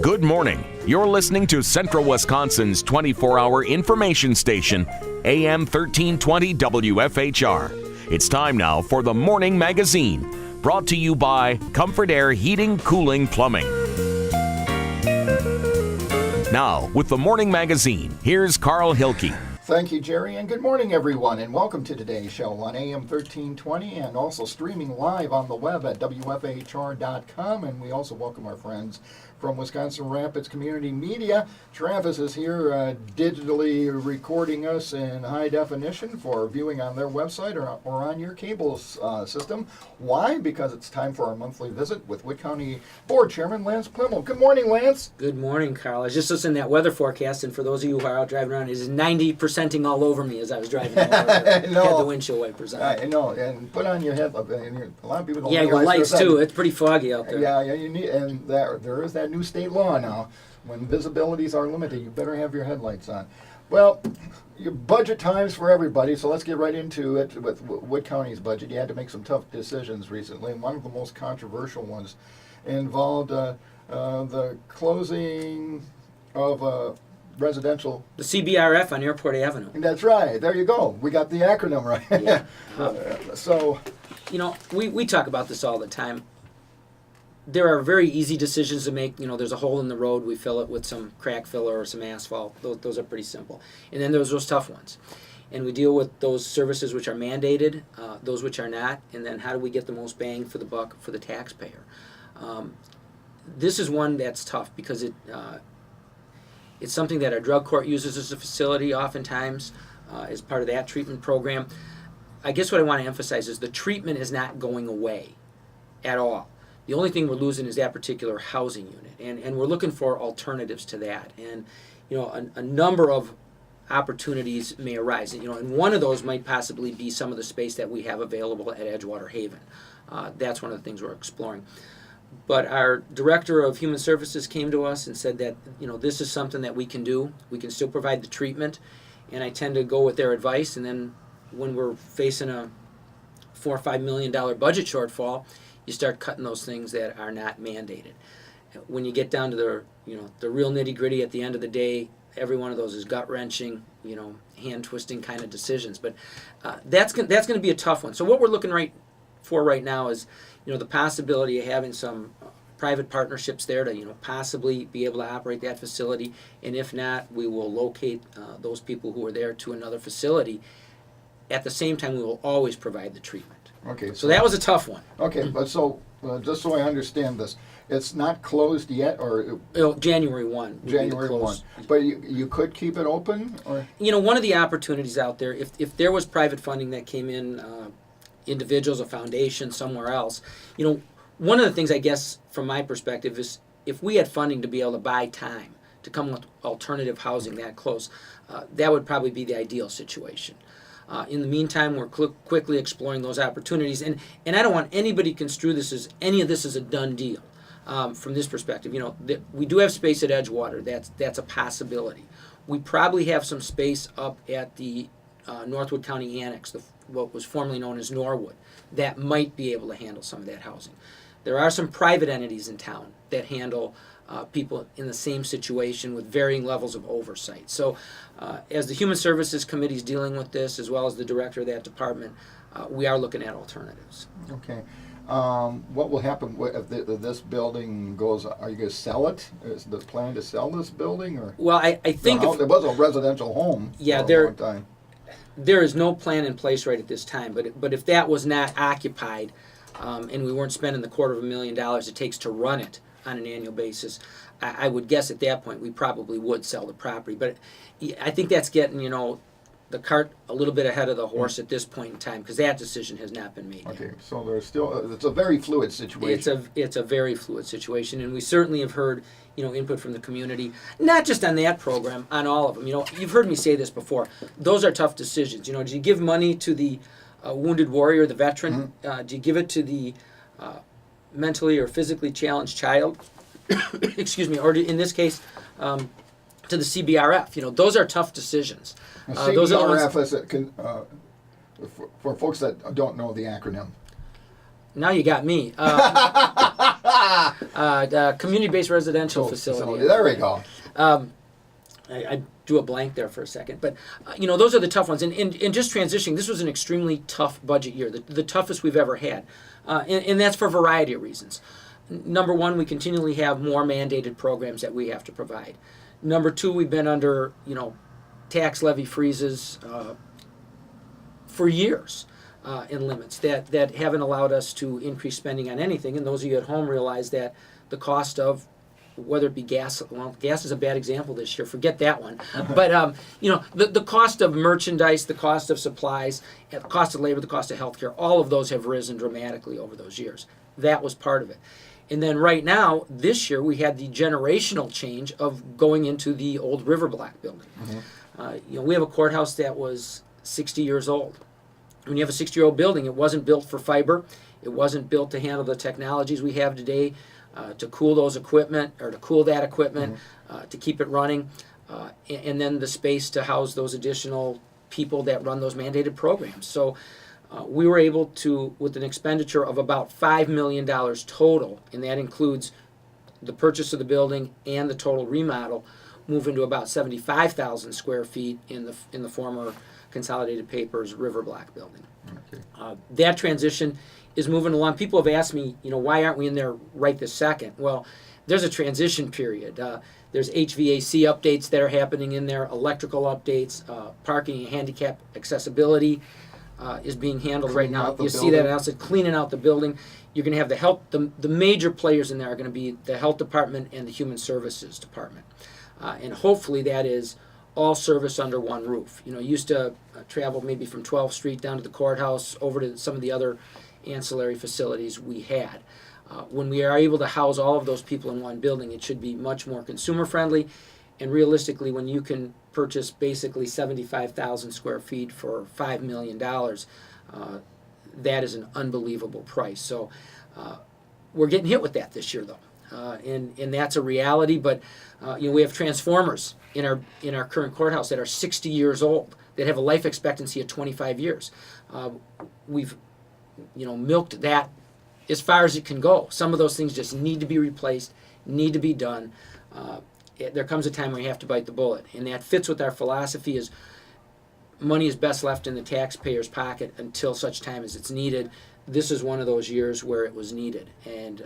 Good morning. You're listening to Central Wisconsin's 24-hour information station, AM 1320 WFHR. It's time now for the Morning Magazine, brought to you by Comfort Air Heating, Cooling, Plumbing. Now, with the Morning Magazine, here's Carl Hilke. Thank you, Jerry, and good morning, everyone, and welcome to today's show on AM 1320 and also streaming live on the web at WFHR.com, and we also welcome our friends from Wisconsin Rapids Community Media. Travis is here digitally recording us in high definition for viewing on their website or on your cable system. Why? Because it's time for our monthly visit with Wood County Board Chairman Lance Pliml. Good morning, Lance. Good morning, Carl. I was just listening to that weather forecast, and for those of you who are out driving around, it is 90%ing all over me as I was driving over. Had the windshield wipers on. I know, and put on your headlamp. A lot of people don't realize your lights too. It's pretty foggy out there. Yeah, you need, and there is that new state law now. When visibilities are limited, you better have your headlights on. Well, your budget times for everybody, so let's get right into it with Wood County's budget. You had to make some tough decisions recently, and one of the most controversial ones involved the closing of residential. The CBRF on Airport Avenue. That's right. There you go. We got the acronym right. Yeah. So, you know, we talk about this all the time. There are very easy decisions to make. You know, there's a hole in the road, we fill it with some crack filler or some asphalt. Those are pretty simple. And then there's those tough ones. And we deal with those services which are mandated, those which are not, and then how do we get the most bang for the buck for the taxpayer. This is one that's tough because it's something that our drug court uses as a facility oftentimes as part of that treatment program. I guess what I want to emphasize is the treatment is not going away at all. The only thing we're losing is that particular housing unit, and we're looking for alternatives to that. And you know, a number of opportunities may arise. You know, and one of those might possibly be some of the space that we have available at Edgewater Haven. That's one of the things we're exploring. But our director of human services came to us and said that, you know, this is something that we can do. We can still provide the treatment, and I tend to go with their advice. And then when we're facing a $4 or $5 million budget shortfall, you start cutting those things that are not mandated. When you get down to the real nitty-gritty at the end of the day, every one of those is gut-wrenching, you know, hand-twisting kind of decisions. But that's going to be a tough one. So what we're looking for right now is, you know, the possibility of having some private partnerships there to, you know, possibly be able to operate that facility. And if not, we will locate those people who are there to another facility. At the same time, we will always provide the treatment. Okay. So that was a tough one. Okay, but so just so I understand this, it's not closed yet, or January 1. January 1. But you could keep it open, or you know, one of the opportunities out there, if there was private funding that came in, individuals, a foundation, somewhere else, you know, one of the things I guess from my perspective is if we had funding to be able to buy time to come with alternative housing that close, that would probably be the ideal situation. In the meantime, we're quickly exploring those opportunities, and I don't want anybody to construe this as any of this is a done deal. From this perspective, you know, we do have space at Edgewater. That's a possibility. We probably have some space up at the Northwood County Annex, what was formerly known as Norwood, that might be able to handle some of that housing. There are some private entities in town that handle people in the same situation with varying levels of oversight. So as the Human Services Committee is dealing with this, as well as the director of that department, we are looking at alternatives. Okay. What will happen if this building goes? Are you going to sell it? Is the plan to sell this building, or? Well, I think it was a residential home. Yeah, for a long time. There is no plan in place right at this time. But if that was not occupied, and we weren't spending the $250,000 it takes to run it on an annual basis, I would guess at that point we probably would sell the property. But I think that's getting, you know, the cart a little bit ahead of the horse at this point in time, because that decision has not been made Okay, yet. so there's still it's a very fluid situation. It's a very fluid situation, and we certainly have heard, you know, input from the community, not just on that program, on all of them. You know, you've heard me say this before. Those are tough decisions. You know, do you give money to the wounded warrior, the veteran? Mm-hmm. Do you give it to the mentally or physically challenged child? Excuse me, or in this case, to the CBRF. You know, those are tough decisions. Those are for folks that don't know the acronym. Now you got me. Community-based residential facility. There we go. I drew a blank there for a second, but those are the tough ones. And just transitioning, this was an extremely tough budget year, the toughest we've ever had, and that's for a variety of reasons. Number one, we continually have more mandated programs that we have to provide. Number two, we've been under tax levy freezes for years and limits that haven't allowed us to increase spending on anything. And those of you at home realize that the cost of whether it be gas, well, gas is a bad example this year. Forget that one. But the cost of merchandise, the cost of supplies, the cost of labor, the cost of healthcare, all of those have risen dramatically over those years. That was part of it. And then right now, this year, we had the generational change of going into the old River Block building. Mm-hmm. We have a courthouse that was 60 years old. When you have a 60-year-old building, it wasn't built for fiber. It wasn't built to handle the technologies we have today. To cool those equipment, or to cool that equipment, to keep it running, and then the space to house those additional people that run those mandated programs. So we were able to, with an expenditure of about $5 million total, and that includes the purchase of the building and the total remodel, move into about 75,000 square feet in the former Consolidated Papers River Block building. Okay. That transition is moving along. People have asked me, why aren't we in there right this second? Well, there's a transition period. There's HVAC updates that are happening in there, electrical updates, parking and handicap accessibility is being handled right now. You see that outside, cleaning out the building. You're going to have the health. The major players in there are going to be the health department and the human services department, and hopefully that is all service under one roof. Used to travel maybe from 12th Street down to the courthouse over to some of the other ancillary facilities we had. When we are able to house all of those people in one building, it should be much more consumer friendly. And realistically, when you can purchase basically 75,000 square feet for $5 million, that is an unbelievable price. So we're getting hit with that this year, though, and that's a reality. But we have transformers in our current courthouse that are 60 years old, that have a life expectancy of 25 years. We've milked that as far as it can go. Some of those things just need to be replaced, need to be done. There comes a time where you have to bite the bullet, and that fits with our philosophy is money is best left in the taxpayer's pocket until such time as it's needed. This is one of those years where it was needed, and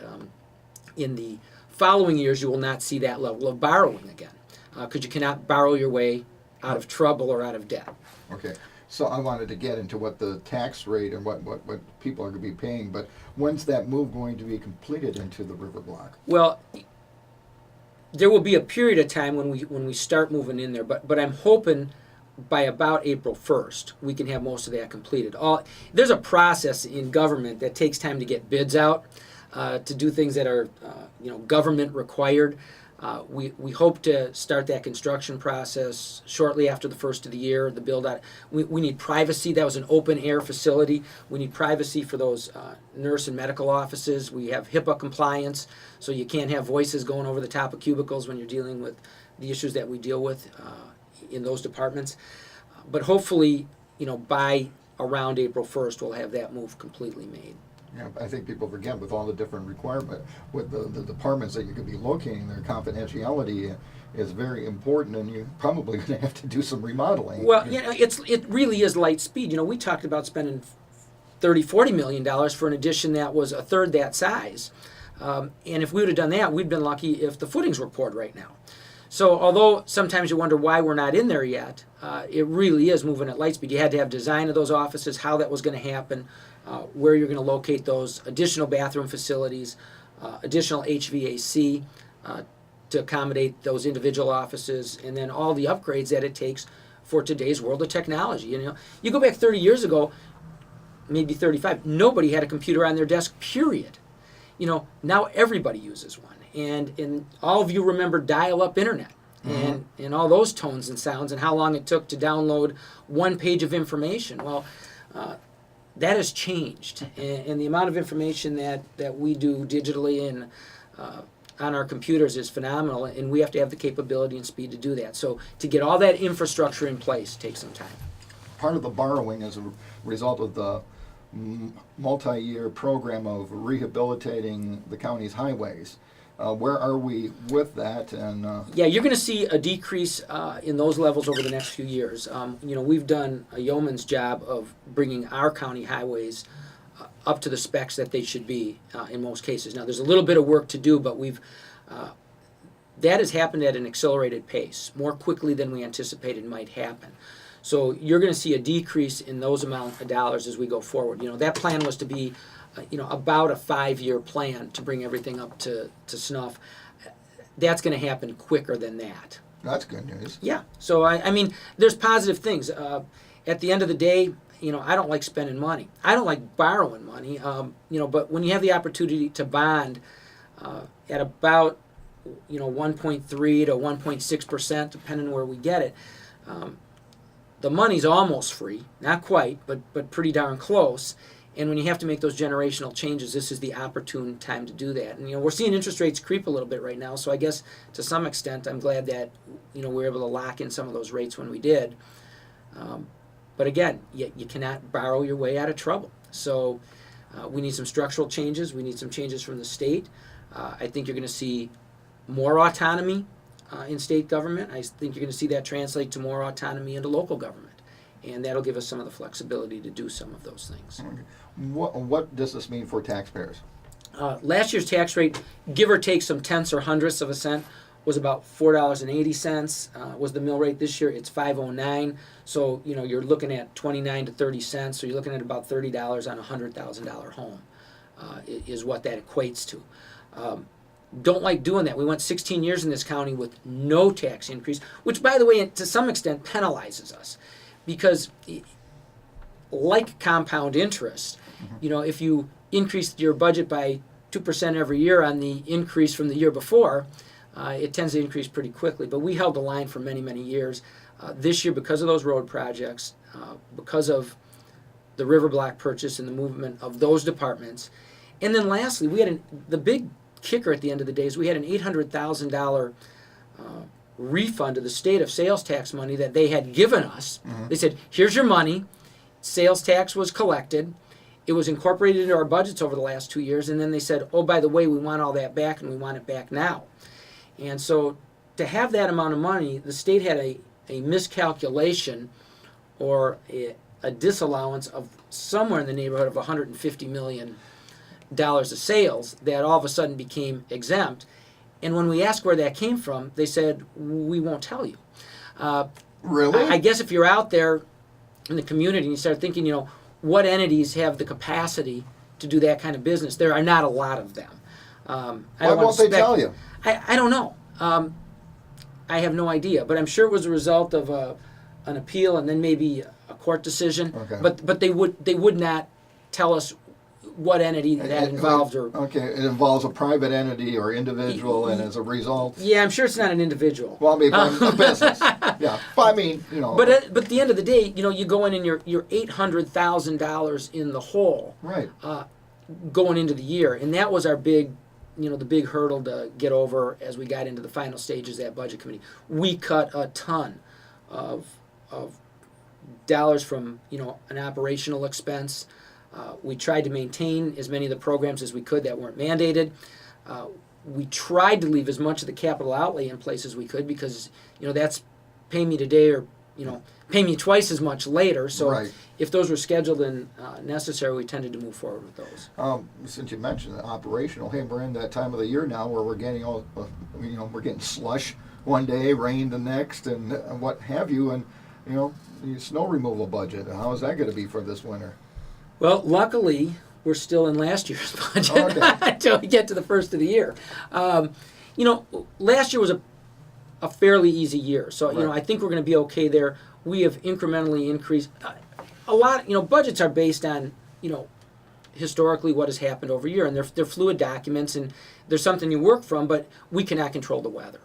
in the following years you will not see that level of borrowing again, because you cannot borrow your way out of trouble or out of debt. Okay. So I wanted to get into what the tax rate and what people are going to be paying, but when's that move going to be completed into the River Block? Well, there will be a period of time when we start moving in there, but I'm hoping by about April 1st we can have most of that completed. There's a process in government that takes time to get bids out, to do things that are government required. We hope to start that construction process shortly after the first of the year. The build out, we need privacy. That was an open air facility. We need privacy for those nurse and medical offices. We have HIPAA compliance, so you can't have voices going over the top of cubicles when you're dealing with the issues that we deal with in those departments. But hopefully, by around April 1st, we'll have that move completely made. Yeah, I think people forget with all the different requirements, with the departments that you could be locating, their confidentiality is very important, and you're probably going to have to do some remodeling. Well, it really is light speed. We talked about spending $30-40 million for an addition that was a third that size. And if we would have done that, we'd been lucky if the footings were poured right now. So although sometimes you wonder why we're not in there yet, it really is moving at light speed. You had to have design of those offices, how that was going to happen, where you're going to locate those additional bathroom facilities, additional HVAC to accommodate those individual offices, and then all the upgrades that it takes for today's world of technology. You go back 30 years ago, maybe 35, nobody had a computer on their desk, period. Now everybody uses one. And all of you remember dial-up internet and all those tones and sounds and how long it took to download one page of information. Well, that has changed, and the amount of information that we do digitally and on our computers is phenomenal, and we have to have the capability and speed to do that. So to get all that infrastructure in place takes some time. Part of the borrowing as a result of multi-year program of rehabilitating the county's highways. Where are we with that? And Yeah, you're going to see a decrease in those levels over the next few years. We've done a yeoman's job of bringing our county highways up to the specs that they should be in most cases. Now, there's a little bit of work to do, but that has happened at an accelerated pace, more quickly than we anticipated might happen. So you're going to see a decrease in those amount of dollars as we go forward. That plan was to be about a 5-year plan to bring everything up to snuff. That's going to happen quicker than that. That's good news. Yeah. So, I mean, there's positive things. At the end of the day, I don't like spending money. I don't like borrowing money, but when you have the opportunity to bond at about, 1.3 to 1.6%, depending on where we get it, the money's almost free. Not quite, but pretty darn close. And when you have to make those generational changes, this is the opportune time to do that. And we're seeing interest rates creep a little bit right now, so I guess to some extent I'm glad that we were able to lock in some of those rates when we did. But again, you cannot borrow your way out of trouble. So we need some structural changes. We need some changes from the state. I think you're going to see more autonomy in state government. I think you're going to see that translate to more autonomy into local government. And that'll give us some of the flexibility to do some of those things. Okay. What does this mean for taxpayers? Last year's tax rate, give or take some tenths or hundredths of a cent, was about $4.80. Was the mill rate this year? It's $5.09. So you're looking at 29 to 30 cents. So you're looking at about $30 on a $100,000 home, is what that equates to. Don't like doing that. We went 16 years in this county with no tax increase, which, by the way, to some extent penalizes us. Because, like compound interest, if you increase your budget by 2% every year on the increase from the year before, it tends to increase pretty quickly. But we held the line for many, many years. This year, because of those road projects, because of the river block purchase and the movement of those departments, and then lastly, we had the big kicker at the end of the day is we had an $800,000 refund to the state of sales tax money that they had given us. They said, here's your money. Sales tax was collected. It was incorporated into our budgets over the last 2 years. And then they said, oh, by the way, we want all that back and we want it back now. And so to have that amount of money, the state had a miscalculation or a disallowance of somewhere in the neighborhood of $150 million of sales that all of a sudden became exempt. And when we asked where that came from, they said, we won't tell you. Really? I guess if you're out there in the community and you start thinking, what entities have the capacity to do that kind of business, there are not a lot of them. Why won't they tell you? I don't know. I have no idea. But I'm sure it was a result of an appeal and then maybe a court decision. Okay. But they would not tell us what entity that involved. Okay, it involves a private entity or individual, and as a result... Yeah, I'm sure it's not an individual. Well, I mean, a business. Yeah, but I mean, But at the end of the day, you go in and you're $800,000 in the hole. Right. Going into the year, and that was our big, the big hurdle to get over as we got into the final stages of that budget committee. We cut a ton of dollars from an operational expense. We tried to maintain as many of the programs as we could that weren't mandated. We tried to leave as much of the capital outlay in place as we could because, that's pay me today or, pay me twice as much later. So right. If those were scheduled and necessary, we tended to move forward with those. Since you mentioned the operational, hey, we're in that time of the year now where we're getting we're getting slush one day, rain the next, and what have you, and, the snow removal budget. How is that going to be for this winter? Well, luckily, we're still in last year's budget Okay. until we get to the first of the year. Last year was a fairly easy year. So, Right. I think we're going to be okay there. We have incrementally increased. A lot, budgets are based on, historically what has happened over a year. And they're fluid documents, and there's something you work from, but we cannot control the weather.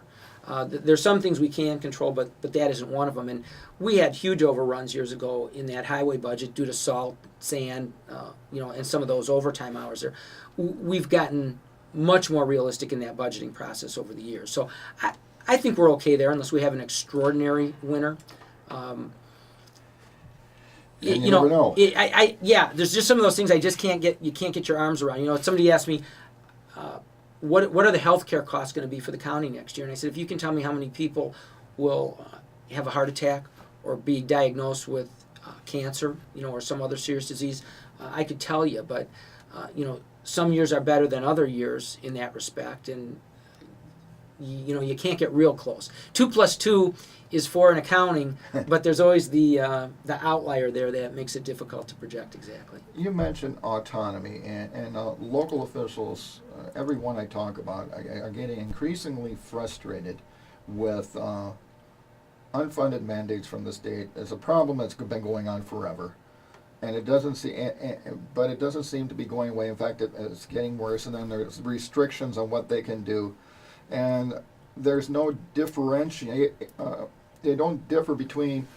There's some things we can control, but that isn't one of them. And we had huge overruns years ago in that highway budget due to salt, sand, and some of those overtime hours there. We've gotten much more realistic in that budgeting process over the years. So I think we're okay there unless we have an extraordinary winter. And you never know. Yeah, there's just some of those things I just can't get your arms around. You know, somebody asked me, what are the healthcare costs going to be for the county next year? And I said, if you can tell me how many people will have a heart attack or be diagnosed with cancer, you know, or some other serious disease, I could tell you. But you know, some years are better than other years in that respect, and you know, you can't get real close. 2 + 2 is 4 in accounting, but there's always the outlier there that makes it difficult to project exactly. You mentioned autonomy, and local officials, everyone I talk about, are getting increasingly frustrated with unfunded mandates from the state. It's a problem that's been going on forever, and it doesn't seem to be going away. In fact, it's getting worse, and then there's restrictions on what they can do, and there's no differentiate. They don't differ between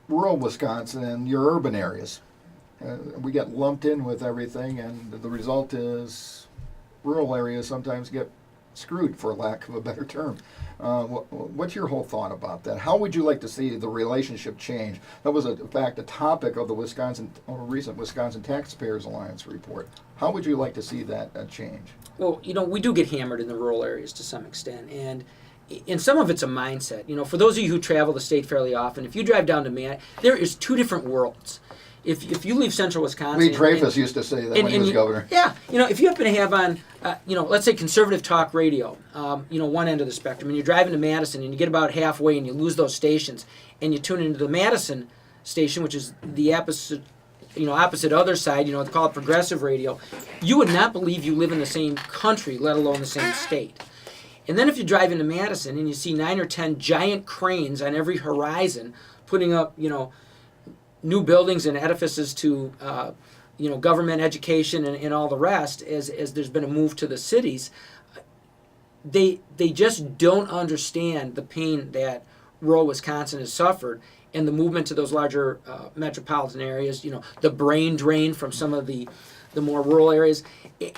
rural Wisconsin and your urban areas. We get lumped in with everything, and the result is rural areas sometimes get screwed, for lack of a better term. What's your whole thought about that? How would you like to see the relationship change? That was, in fact, a topic of the recent Wisconsin Taxpayers Alliance report. How would you like to see that change? Well, you know, we do get hammered in the rural areas to some extent, and some of it's a mindset. You know, for those of you who travel the state fairly often, if you drive down to there is two different worlds. If you leave central Wisconsin... Lee Dreyfus used to say that when he was governor. Yeah, you know, if you happen to have on, you know, let's say conservative talk radio, you know, one end of the spectrum, and you're driving to Madison, and you get about halfway, and you lose those stations, and you tune into the Madison station, which is the opposite other side, you know, they call it progressive radio, you would not believe you live in the same country, let alone the same state. And then if you drive into Madison and you see 9 or 10 giant cranes on every horizon putting up, you know, new buildings and edifices to, you know, government, education, and all the rest, as there's been a move to the cities, they just don't understand the pain that rural Wisconsin has suffered, and the movement to those larger metropolitan areas, you know, the brain drain from some of the more rural areas,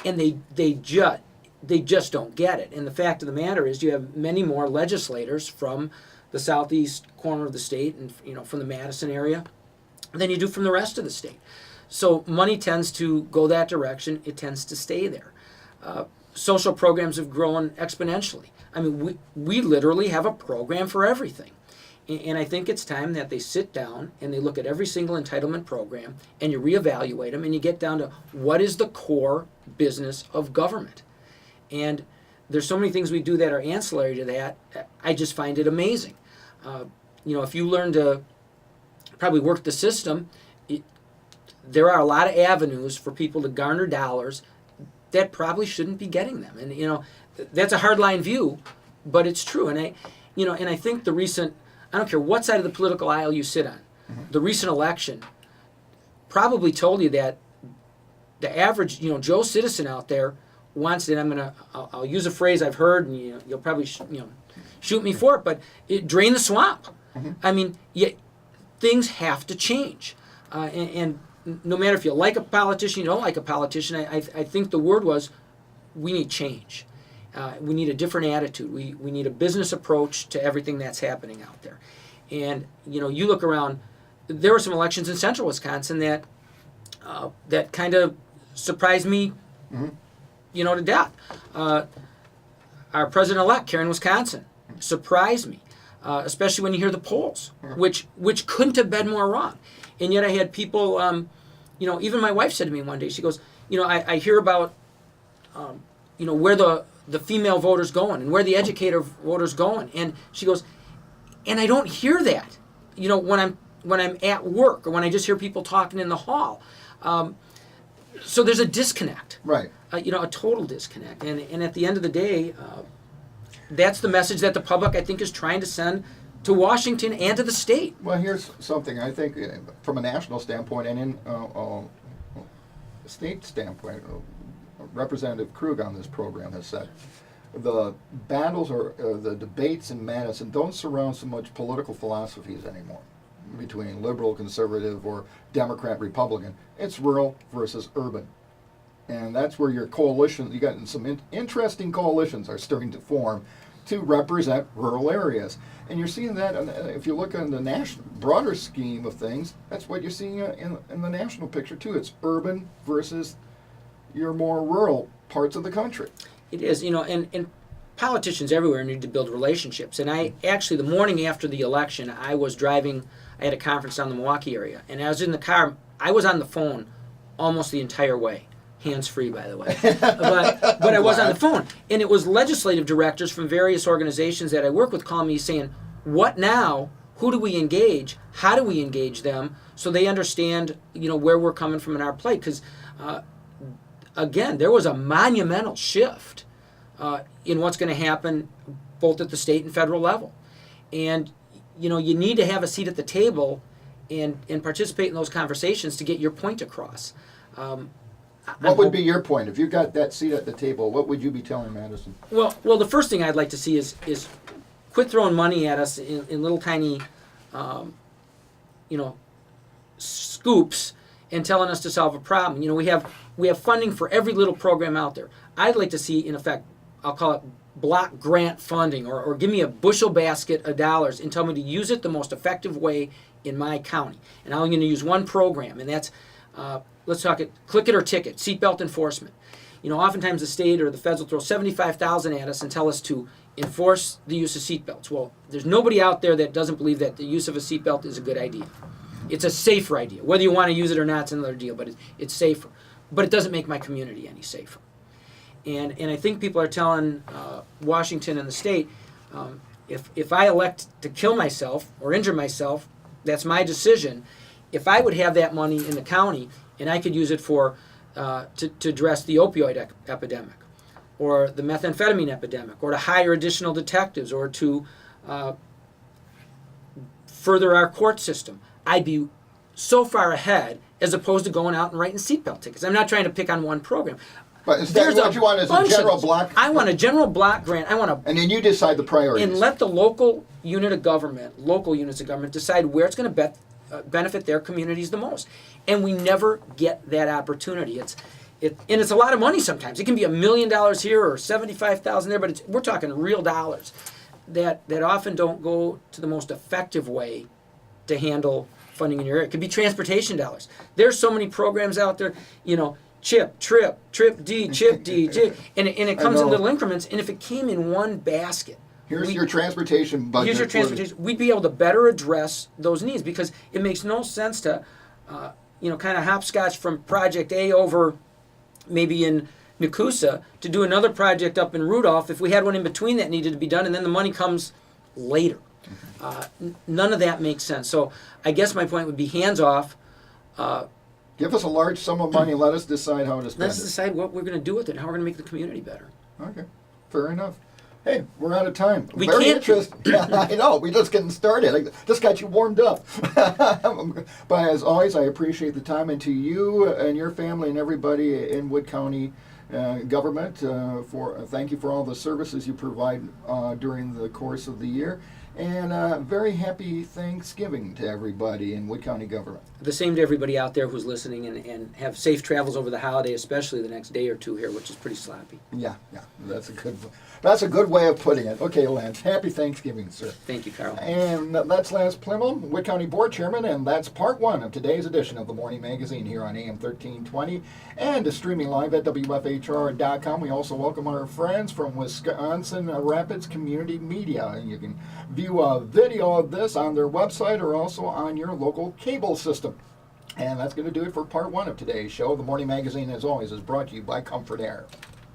and they just don't get it. And the fact of the matter is, you have many more legislators from the southeast corner of the state, and you know, from the Madison area, than you do from the rest of the state. So money tends to go that direction. It tends to stay there. Social programs have grown exponentially. I mean, we literally have a program for everything. And I think it's time that they sit down and they look at every single entitlement program, and you reevaluate them, and you get down to what is the core business of government. And there's so many things we do that are ancillary to that. I just find it amazing. You know, if you learn to probably work the system, there are a lot of avenues for people to garner dollars that probably shouldn't be getting them. And you know, that's a hardline view, but it's true. And I think the recent, I don't care what side of the political aisle you sit on, the recent election probably told you that the average, you know, Joe citizen out there wants it. I'll use a phrase I've heard, and you'll probably shoot me for it, but drain the swamp. I mean, things have to change, and no matter if you like a politician, you don't like a politician. I think the word was, we need change. We need a different attitude. We need a business approach to everything that's happening out there. And you know, you look around. There were some elections in central Wisconsin that kind of surprised me, you know, to death. Our president-elect, Karen, Wisconsin, surprised me, especially when you hear the polls, which couldn't have been more wrong. And yet I had people, you know, even my wife said to me one day, she goes, you know, I hear about, you know, where the female voter's going and where the educator voter's going. And she goes, and I don't hear that, you know, when I'm at work or when I just hear people talking in the hall. So there's a disconnect. Right. You know, a total disconnect. And at the end of the day, that's the message that the public, I think, is trying to send to Washington and to the state. Well, here's something I think from a national standpoint and in a state standpoint, Representative Krug on this program has said, the battles or the debates in Madison don't surround so much political philosophies anymore between liberal, conservative, or Democrat, Republican. It's rural versus urban. And that's where your coalition, you got some interesting coalitions are starting to form to represent rural areas. And you're seeing that, if you look on the national, broader scheme of things, that's what you're seeing in the national picture too. It's urban versus your more rural parts of the country. It is, and politicians everywhere need to build relationships. And I actually, the morning after the election, I was driving, I had a conference down the Milwaukee area, and I was in the car, I was on the phone almost the entire way. Hands-free, by the way. But I was on the phone. And it was legislative directors from various organizations that I work with calling me saying, what now? Who do we engage? How do we engage them so they understand, where we're coming from in our plate? Because, again, there was a monumental shift in what's going to happen both at the state and federal level. And, you need to have a seat at the table and participate in those conversations to get your point across. What would be your point? If you got that seat at the table, what would you be telling Madison? Well, the first thing I'd like to see is quit throwing money at us in little tiny, scoops and telling us to solve a problem. We have funding for every little program out there. I'd like to see, in effect, I'll call it block grant funding, or give me a bushel basket of dollars and tell me to use it the most effective way in my county. And I'm going to use one program, and that's let's talk it, click it or ticket, seatbelt enforcement. Oftentimes the state or the feds will throw $75,000 at us and tell us to enforce the use of seatbelts. Well, there's nobody out there that doesn't believe that the use of a seatbelt is a good idea. It's a safer idea. Whether you want to use it or not, it's another deal, but it's safer. But it doesn't make my community any safer. And I think people are telling Washington and the state, if I elect to kill myself or injure myself, that's my decision. If I would have that money in the county and I could use it for to address the opioid epidemic or the methamphetamine epidemic or to hire additional detectives or to further our court system, I'd be so far ahead as opposed to going out and writing seatbelt tickets. I'm not trying to pick on one program. But instead, what you want is a general block. I want a general block grant. And then you decide the priorities. And let the local units of government decide where it's going to benefit their communities the most. And we never get that opportunity. And it's a lot of money sometimes. It can be $1 million here or $75,000 there, but we're talking real dollars that often don't go to the most effective way to handle funding in your area. It could be transportation dollars. There's so many programs out there, CHIP, TRIP D, CHIP D, and it comes in little increments. And if it came in one basket, here's your transportation budget. Here's your transportation. We'd be able to better address those needs because it makes no sense to, kind of hopscotch from Project A over maybe in Nakusa to do another project up in Rudolph if we had one in between that needed to be done, and then the money comes later. None of that makes sense. So I guess my point would be hands off. Give us a large sum of money. Let us decide how to spend it. Let's decide what we're going to do with it and how we're going to make the community better. Okay, fair enough. Hey, we're out of time. We Very can't. interesting. Yeah, I know. We're just getting started. I just got you warmed up. But as always, I appreciate the time. And to you and your family and everybody in Wood County government, thank you for all the services you provide during the course of the year. And very happy Thanksgiving to everybody in Wood County government. The same to everybody out there who's listening, and have safe travels over the holiday, especially the next day or two here, which is pretty sloppy. Yeah, that's a good way of putting it. Okay, Lance, happy Thanksgiving, sir. Thank you, Carl. And that's Lance Pliml, Wood County Board Chairman, and that's part one of today's edition of the Morning Magazine here on AM 1320 and streaming live at WFHR.com. We also welcome our friends from Wisconsin Rapids Community Media, and you can view a video of this on their website or also on your local cable system. And that's going to do it for part one of today's show. The Morning Magazine, as always, is brought to you by Comfort Air.